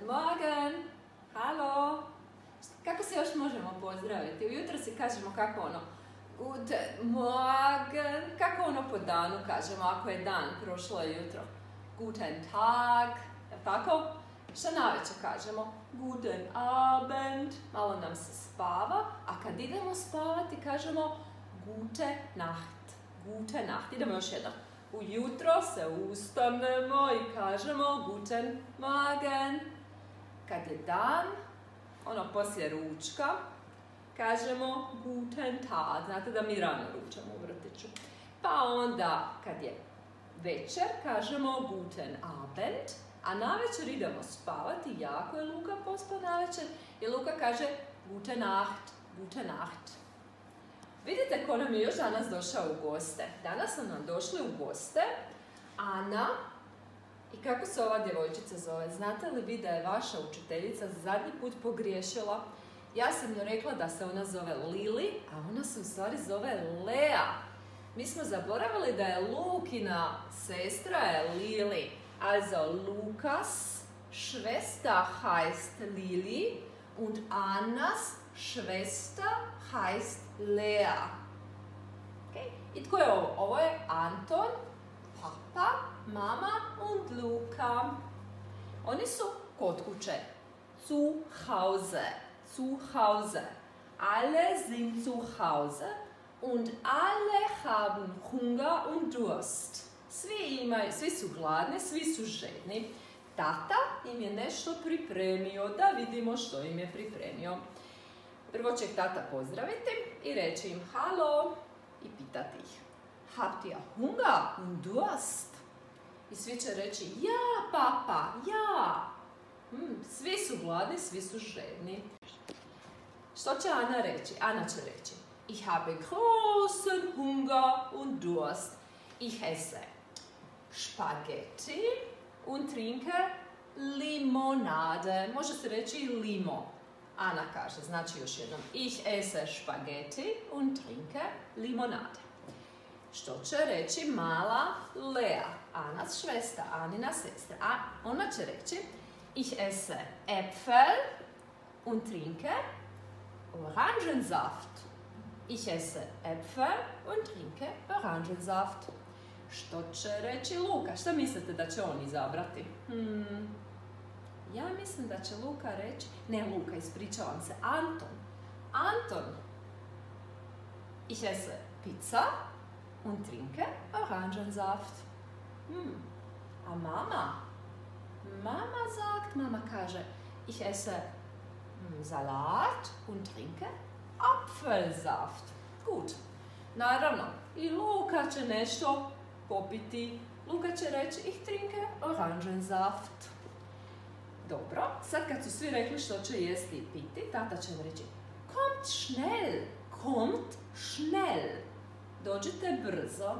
Morgen, halo. Kako se još možemo pozdraviti? Ujutro si kažemo kako ono, Guten Morgen, kako ono po danu kažemo ako je dan, prošlo je jutro. Guten Tag, je tako? Šta navečer kažemo? Guten Abend, malo nam se spava, a kad idemo spavati kažemo Gute Nacht, Gute Nacht. Idemo još jednom. Ujutro se ustanemo i kažemo Guten Morgen. Kad je dan, ono poslije ručka, kažemo Guten Tag. Znate da mi rano ručamo u vrtiću. Pa onda, kad je večer, kažemo Guten Abend. A navečer idemo spavati. Jako je Luka pospao navečer. I Luka kaže Gute Nacht, Gute Nacht. Vidite ko nam je još danas došao u goste. Danas su nam došli u goste Ana. I kako se ova djevojčica zove? Znate li vi da je vaša učiteljica zadnji put pogriješila? Ja sam joj rekla da se ona zove Lili, a ona se u stvari zove Lea. Mi smo zaboravili da je Lukina sestra je Lili. Also Lukas Schwester heißt Lili und Annas Schwester heißt Lea. Okay. I tko je ovo? Ovo je Anton, papa, mama und Luka. Oni su kod kuće. Zu Hause. Zu Hause. Alle sind zu Hause und alle haben Hunger und Durst. Svi su gladni, svi su žedni. Tata im je nešto pripremio, da vidimo što im je pripremio. Prvo će ih tata pozdraviti i reći im halo i pitati ih. Habt ihr Hunger und Durst? I svi će reći ja papa, ja. Svi su gladni, svi su žedni. Što će Ana reći? Ana će reći Ich habe großen Hunger und Durst. Ich esse Spaghetti und trinke Limonade. Može se reći limo. Ana kaže, znači još jednom. Ich esse Spaghetti und trinke Limonade. Što će reći mala Lea? Anas Schwester, Anina sestra. Ona će reći Ich esse Äpfel und trinke Orangensaft. Ich esse Äpfel und trinke Orangensaft. Što će reći Luka? Šta mislite da će on izabrati? Ja mislim da će Luka reći... Ne, Luka, ispričavam se. Anton. Anton. Ich esse Pizza und trinke Orangensaft. A mama? Mama kaže Ich esse Salat und trinke Apfelsaft. Gut. Naravno, i Luka će nešto popiti. Luka će reći Ich trinke Orangensaft. Dobro, sad kad su svi rekli što će jesti i piti, tata će reći Kommt schnell, kommt schnell. Dođite brzo.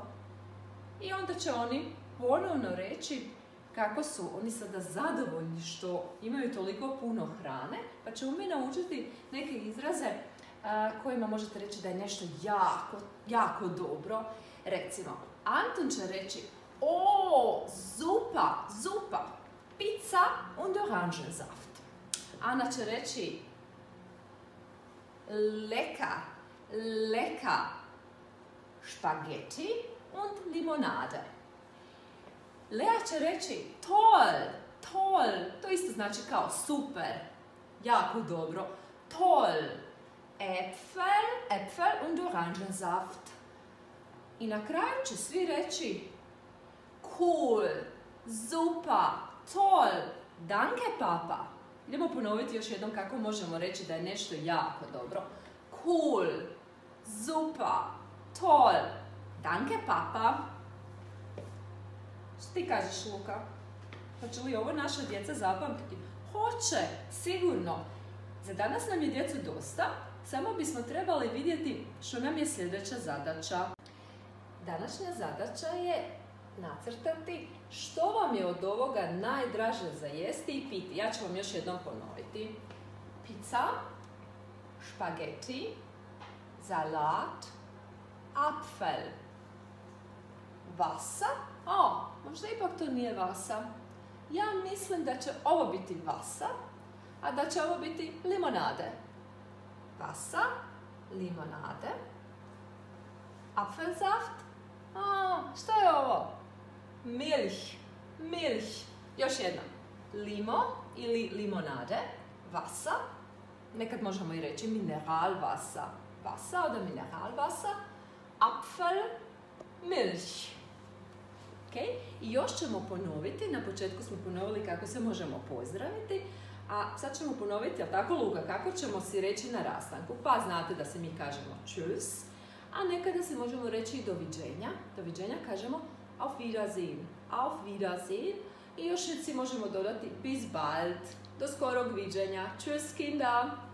I onda će oni ponovno reći kako su oni sada zadovoljni što imaju toliko puno hrane, pa ćemo mi naučiti neke izraze kojima možete reći da je nešto jako, jako dobro. Recimo, Anton će reći super, pizza und Orangensaft. Ana će reći lecker, Spaghetti und Limonade. Lea će reći toll, to isto znači kao super, jako dobro. Toll, Äpfel und Orangensaft. I na kraju će svi reći cool, super, toll, danke papa. Idemo ponoviti još jednom kako možemo reći da je nešto jako dobro. Cool, super, toll, danke papa. Što ti kažeš, Luka? Hoće li ovo naša djeca zapamtiti? Hoće, sigurno. Za danas nam je djecu dosta, samo bismo trebali vidjeti što nam je sljedeća zadaća. Današnja zadaća je nacrtati što vam je od ovoga najdraže za jesti i piti. Ja ću vam još jednom ponoviti. Pizza, špageti, salat, Apfel, Wasser. Možda ipak to nije Wasser. ja mislim da će ovo biti Wasser, a da će ovo biti limonade. Wasser, limonade, Apfelsaft, što je ovo? Milch, milch. Još jednom, limo ili limonade, Wasser, nekad možemo i reći Mineralwasser, Wasser oder Mineralwasser, Apfel, Milch. Okay? I još ćemo ponoviti, na početku smo ponovili kako se možemo pozdraviti, a sad ćemo ponoviti, jel tako Luka, kako ćemo si reći na rastanku. Pa znate da se mi kažemo tschüss, a nekada se možemo reći i doviđenja. Doviđenja kažemo auf Wiedersehen, auf Wiedersehen. I još si možemo dodati bis bald, do skorog viđenja. Tschüss, Kinder!